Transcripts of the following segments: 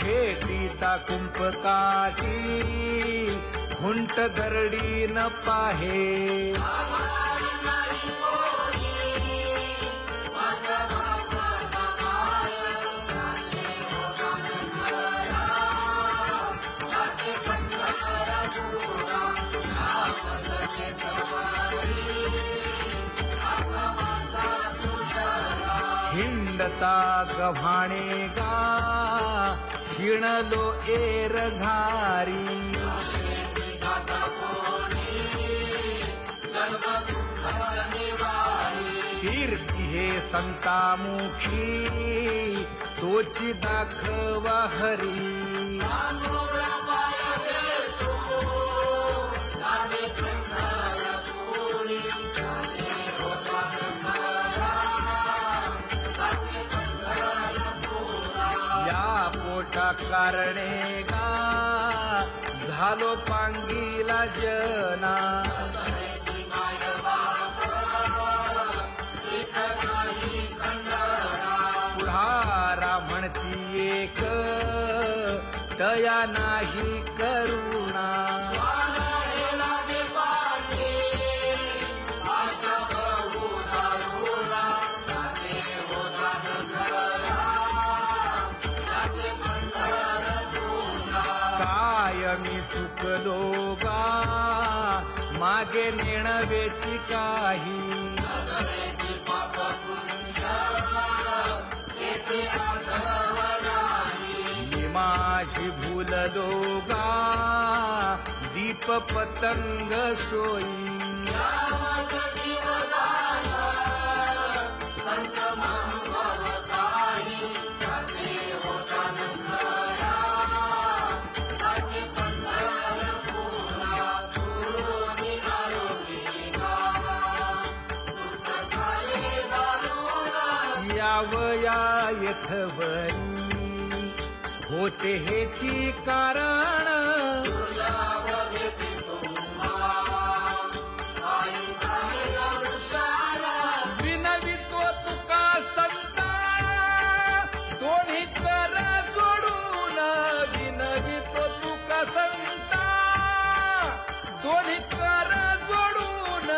भेटीता कुंपकाठी हुंट दरडी न पाहे हिंडता गव्हाणे गा शिणलो एर घारी कीर्ती हे संतामुखी तोची दाखवा हरी पोटा कारणे गा झालो पांगीला जना पुढारा म्हणती एक तया नाही करुणा मी चुकलो गा मागे नेणवेची काही मी माझी भूललो गा दीप पतंग सोयी यावया यथवरी होते हेची कारण विनवितो तुका संता दोन्ही कर जोडून विनवितो तुका संता दोन्ही कर जोडून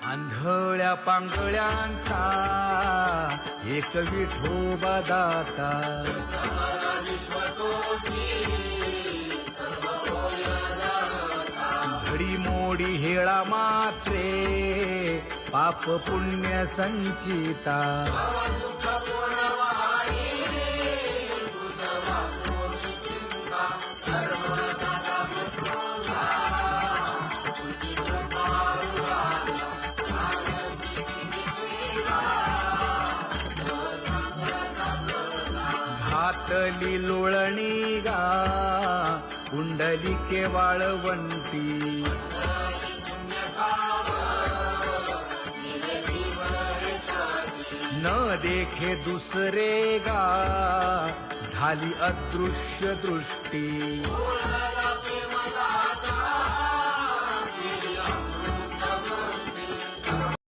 आंधळ्या पांगळ्यांचा एक विठोबा दाता घडी मोडी हेळा मात्रे पाप पुण्य संचिता घातली लोळणी गा कुंडलिके वाळवंटी न देखे दुसरे गा झाली अदृश्य दृष्टी